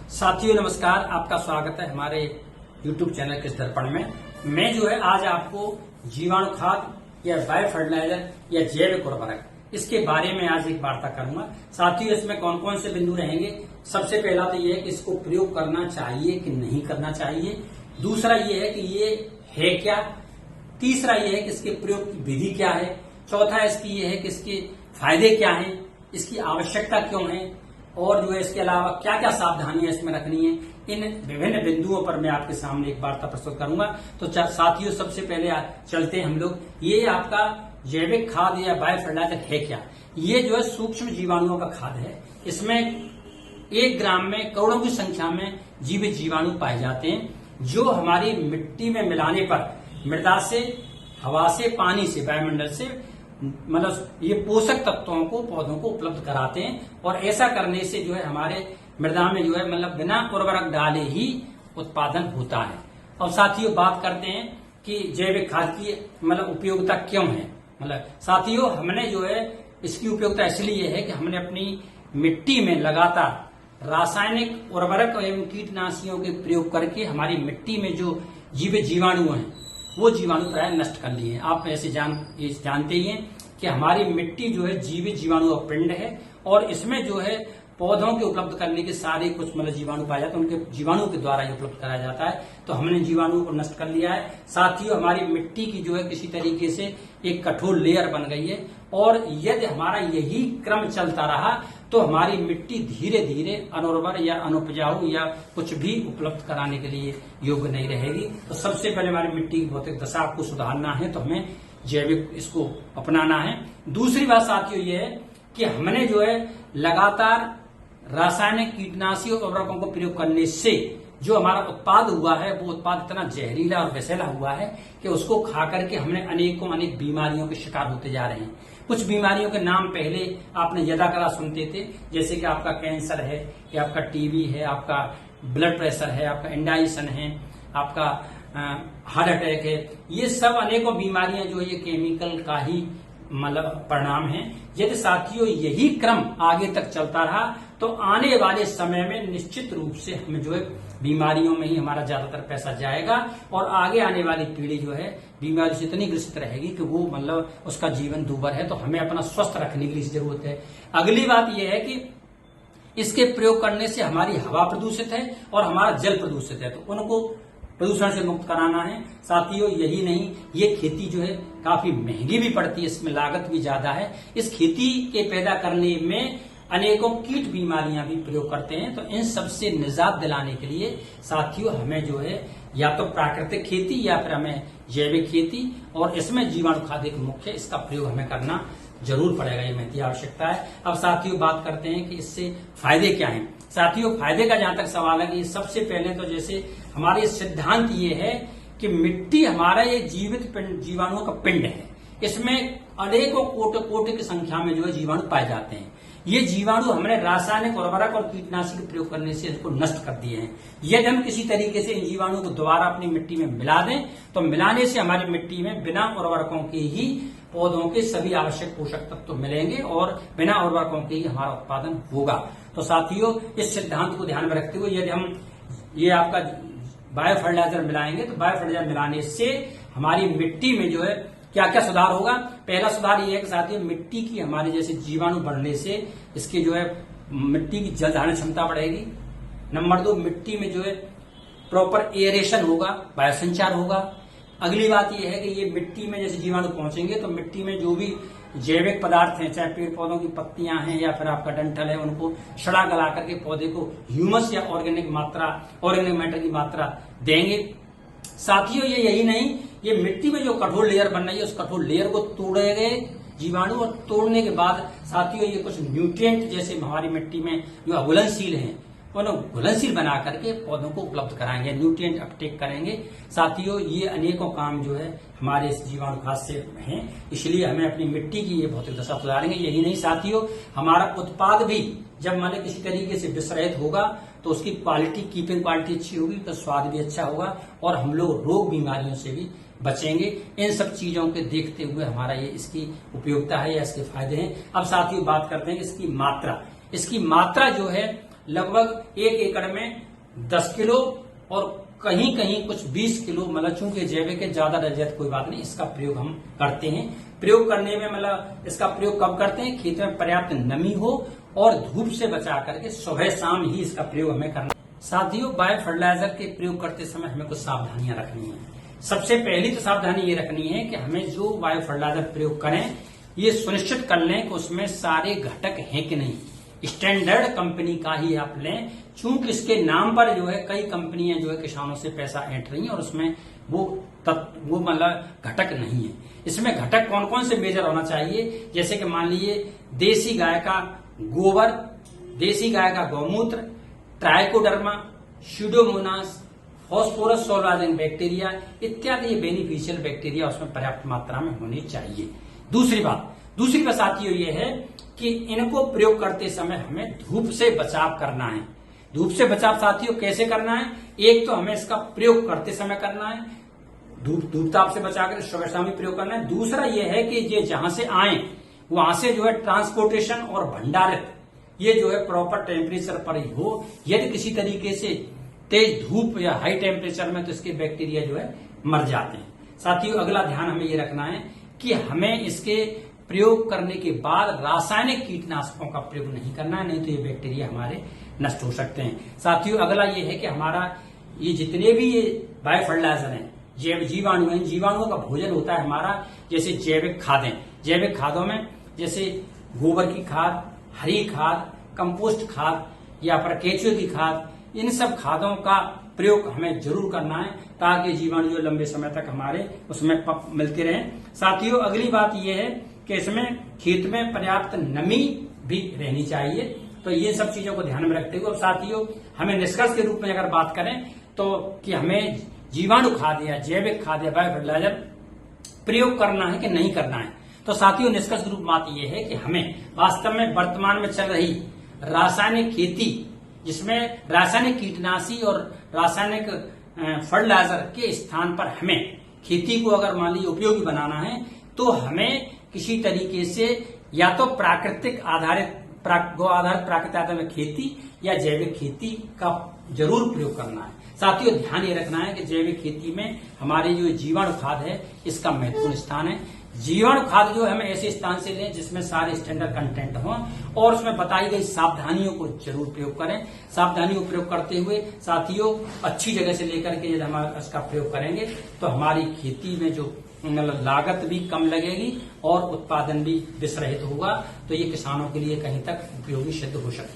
साथियों नमस्कार, आपका स्वागत है हमारे YouTube चैनल कृषि दर्पण में। मैं जो है आज आपको जीवाणु खाद या बायो फर्टिलाइजर या जैविक उर्वरक इसके बारे में आज एक वार्ता करूंगा। साथियों इसमें कौन कौन से बिंदु रहेंगे। सबसे पहला तो ये है कि इसको प्रयोग करना चाहिए कि नहीं करना चाहिए। दूसरा ये है कि ये है क्या। तीसरा ये है कि इसके प्रयोग की विधि क्या है। चौथा इसकी ये है कि इसके फायदे क्या हैं, इसकी आवश्यकता क्यों है और जो है इसके अलावा क्या क्या सावधानियां इसमें रखनी है। इन विभिन्न बिंदुओं पर मैं आपके सामने एक वार्ता प्रस्तुत करूंगा। तो साथियों सबसे पहले चलते हैं हम लोग। ये आपका जैविक खाद या बायो फर्टिलाइजर है क्या। ये जो है सूक्ष्म जीवाणुओं का खाद है। इसमें 1 ग्राम में करोड़ों की संख्या में जीवित जीवाणु पाए जाते हैं जो हमारी मिट्टी में मिलाने पर मृदा से, हवा से, पानी से, वायुमंडल से मतलब ये पोषक तत्वों को पौधों को उपलब्ध कराते हैं। और ऐसा करने से जो है हमारे मृदा में जो है मतलब बिना उर्वरक डाले ही उत्पादन होता है। और साथियों बात करते हैं कि जैविक खाद की मतलब उपयोगिता क्यों है। मतलब साथियों हमने जो है इसकी उपयोगिता इसलिए है कि हमने अपनी मिट्टी में लगातार रासायनिक उर्वरक एवं कीटनाशियों के प्रयोग करके हमारी मिट्टी में जो जीवित जीवाणु हैं वो जीवाणु प्राय नष्ट कर लिए हैं। आप ऐसे जानते ही हैं कि हमारी मिट्टी जो है जीवित जीवाणु का पिंड है और इसमें जो है पौधों के उपलब्ध करने के सारे कुछ मतलब जीवाणु पाए जाते हैं, उनके जीवाणु के द्वारा ही उपलब्ध कराया जाता है। तो हमने जीवाणु को नष्ट कर लिया है। साथियों हमारी मिट्टी की जो है किसी तरीके से एक कठोर लेयर बन गई है और यदि हमारा यही क्रम चलता रहा तो हमारी मिट्टी धीरे धीरे अनुर्वर या अनुपजाऊ या कुछ भी उपलब्ध कराने के लिए योग्य नहीं रहेगी। तो सबसे पहले हमारी मिट्टी की भौतिक दशा आपको सुधारना है तो हमें जैविक इसको अपनाना है। दूसरी बात साथियों ये है कि हमने जो है लगातार रासायनिक कीटनाशी और उर्वरकों को प्रयोग करने से जो हमारा उत्पाद हुआ है वो उत्पाद इतना जहरीला और विषैला हुआ है कि उसको खा करके हमने अनेक बीमारियों के शिकार होते जा रहे हैं। कुछ बीमारियों के नाम पहले आपने यदाकदा सुनते थे, जैसे कि आपका कैंसर है या आपका टीबी है, आपका ब्लड प्रेशर है, आपका इंडाइजेशन है, आपका हार्ट अटैक है। ये सब अनेकों बीमारियां जो ये केमिकल का ही मतलब परिणाम है। यदि साथियों यही क्रम आगे तक चलता रहा तो आने वाले समय में निश्चित रूप से हमें जो है बीमारियों में ही हमारा ज्यादातर पैसा जाएगा और आगे आने वाली पीढ़ी जो है बीमारी से इतनी ग्रसित रहेगी कि वो मतलब उसका जीवन दूभर है। तो हमें अपना स्वस्थ रखने की जरूरत है। अगली बात यह है कि इसके प्रयोग करने से हमारी हवा प्रदूषित है और हमारा जल प्रदूषित है, तो उनको प्रदूषण से मुक्त कराना है। साथियों यही नहीं, ये खेती जो है काफी महंगी भी पड़ती है, इसमें लागत भी ज्यादा है। इस खेती के पैदा करने में अनेकों कीट बीमारियां भी प्रयोग करते हैं। तो इन सब से निजात दिलाने के लिए साथियों हमें जो है या तो प्राकृतिक खेती या फिर हमें जैविक खेती और इसमें जीवाणु खाद एक मुख्य, इसका प्रयोग हमें करना जरूर पड़ेगा, ये महती आवश्यकता है। अब साथियों बात करते हैं कि इससे फायदे क्या हैं। साथियों फायदे का जहां तक सवाल है कि सबसे पहले तो जैसे हमारे सिद्धांत ये है कि मिट्टी हमारा ये जीवित जीवाणुओं का पिंड है। इसमें अनेकों कोटि की संख्या में जो है जीवाणु पाए जाते हैं। ये जीवाणु हमने रासायनिक उर्वरक और कीटनाशी के प्रयोग करने से इसको नष्ट कर दिए हैं। यदि हम किसी तरीके से इन जीवाणु को दोबारा अपनी मिट्टी में मिला दें तो मिलाने से हमारी मिट्टी में बिना उर्वरकों के ही पौधों के सभी आवश्यक पोषक तत्व मिलेंगे और बिना उर्वरकों के ही हमारा उत्पादन होगा। तो साथियों इस सिद्धांत को ध्यान में रखते हुए यदि हम ये आपका बायो फर्टिलाइजर मिलाएंगे तो बायो फर्टिलाइजर मिलाने से हमारी मिट्टी में जो है क्या क्या सुधार होगा। पहला सुधार ये है कि साथियों मिट्टी की हमारे जैसे जीवाणु बढ़ने से इसके जो है मिट्टी की जल धारण क्षमता बढ़ेगी। नंबर 2, मिट्टी में जो है प्रॉपर एयरेशन होगा, वायु संचार होगा। अगली बात यह है कि ये मिट्टी में जैसे जीवाणु पहुंचेंगे तो मिट्टी में जो भी जैविक पदार्थ हैं, चाहे पेड़ पौधों की पत्तियां हैं या फिर आपका डंठल है, उनको सड़ा गला करके पौधे को ह्यूमस या ऑर्गेनिक मैटर की मात्रा देंगे। साथियों ये यही नहीं, ये मिट्टी में जो कठोर लेयर बन रही है उस कठोर लेयर को तोड़ेंगे जीवाणु और तोड़ने के बाद साथियों ये कुछ न्यूट्रिएंट जैसे हमारी मिट्टी में जो घुलनशील हैं उन्हें घुलनशील बना करके पौधों को उपलब्ध कराएंगे, न्यूट्रिएंट अपटेक करेंगे। साथियों ये अनेकों काम जो है हमारे इस जीवाणु खाद से हैं, इसलिए हमें अपनी मिट्टी की ये भौतिक दशा सुधारेंगे। यही नहीं साथियों हमारा उत्पाद भी जब माने किसी तरीके से विषरहित होगा तो उसकी क्वालिटी, कीपिंग क्वालिटी अच्छी होगी तो स्वाद भी अच्छा होगा और हम लोग रोग बीमारियों से भी बचेंगे। इन सब चीजों के देखते हुए हमारा ये इसकी उपयोगिता है या इसके फायदे हैं। अब साथियों बात करते हैं इसकी मात्रा। इसकी मात्रा जो है लगभग 1 एकड़ में 10 किलो और कहीं कहीं कुछ 20 किलो, मतलब चूंकि जैविक के ज्यादा रह कोई बात नहीं, इसका प्रयोग हम करते हैं। प्रयोग करने में मतलब इसका प्रयोग कब करते हैं? खेत में पर्याप्त नमी हो और धूप से बचा करके सुबह शाम ही इसका प्रयोग हमें करना। साथियों, बायो फर्टिलाइजर के प्रयोग करते समय हमें कुछ सावधानियां रखनी है। सबसे पहली तो सावधानी ये रखनी है कि हमें जो बायो फर्टिलाइजर प्रयोग करें ये सुनिश्चित कर लें कि उसमें सारे घटक हैं कि नहीं। स्टैंडर्ड कंपनी का ही आप लें, चूंकि इसके नाम पर जो है कई कंपनियां जो है किसानों से पैसा ऐंठ रही हैं और उसमें वो मतलब घटक नहीं है। इसमें घटक कौन कौन से मेजर होना चाहिए? जैसे कि मान लीजिए देसी गाय का गोबर, देसी गाय का गौमूत्र, ट्राइकोडर्मा, स्यूडोमोनास, फॉस्फोरस सोलाइजिंग बैक्टीरिया इत्यादि ये बेनिफिशियल बैक्टीरिया उसमें पर्याप्त मात्रा में होनी चाहिए। दूसरी बात साथियों ये है कि इनको प्रयोग करते समय हमें धूप से बचाव करना है। धूप से बचाव साथियों कैसे करना है? एक तो हमें इसका प्रयोग करते समय करना है, धूप ताप से बचाकर सुबह शाम ही प्रयोग करना है। दूसरा यह है कि ये जहां से आए वहां से जो है ट्रांसपोर्टेशन और भंडारित ये जो है प्रॉपर टेम्परेचर पर ही हो। यदि किसी तरीके से तेज धूप या हाई टेम्परेचर में तो इसके बैक्टीरिया जो है मर जाते हैं। साथियों, अगला ध्यान हमें ये रखना है कि हमें इसके प्रयोग करने के बाद रासायनिक कीटनाशकों का प्रयोग नहीं करना है, नहीं तो ये बैक्टीरिया हमारे नष्ट हो सकते हैं। साथियों, अगला ये है कि हमारा ये जितने भी ये बायो फर्टिलाइजर हैं, जैव जीवाणु हैं, जीवाणुओं का भोजन होता है हमारा। जैसे जैविक खादें, जैविक खादों में जैसे गोबर की खाद, हरी खाद, कंपोस्ट खाद या फिर केचुए की खाद, इन सब खादों का प्रयोग हमें जरूर करना है ताकि जीवाणु जो लंबे समय तक हमारे उसमें मिलते रहें। साथियों, अगली बात यह है कि इसमें खेत में पर्याप्त नमी भी रहनी चाहिए। तो ये सब चीजों को ध्यान में रखते हुए साथियों हमें निष्कर्ष के रूप में अगर बात करें तो कि हमें जीवाणु खाद या जैविक खाद या बायो फर्टिलाइजर प्रयोग करना है कि नहीं करना है। तो साथियों, निष्कर्ष रूप बात यह है कि हमें वास्तव में वर्तमान में चल रही रासायनिक खेती, जिसमें रासायनिक कीटनाशी और रासायनिक फर्टिलाइजर के स्थान पर हमें खेती को अगर मान लीजिए उपयोगी बनाना है तो हमें किसी तरीके से या तो प्राकृतिक आधारित गो आधारित प्राकृतिक आधारित खेती या जैविक खेती का जरूर प्रयोग करना है। साथियों, ध्यान ये रखना है कि जैविक खेती में हमारी जो जीवाणु खाद है इसका महत्वपूर्ण स्थान है। जीवाणु खाद जो है हमें ऐसे स्थान से लें जिसमें सारे स्टैंडर्ड कंटेंट हों और उसमें बताई गई सावधानियों को जरूर प्रयोग करें। सावधानियों को प्रयोग करते हुए साथियों अच्छी जगह से लेकर के यदि हम इसका प्रयोग करेंगे तो हमारी खेती में जो मतलब लागत भी कम लगेगी और उत्पादन भी विषरहित होगा। तो ये किसानों के लिए कहीं तक उपयोगी सिद्ध हो सकता है।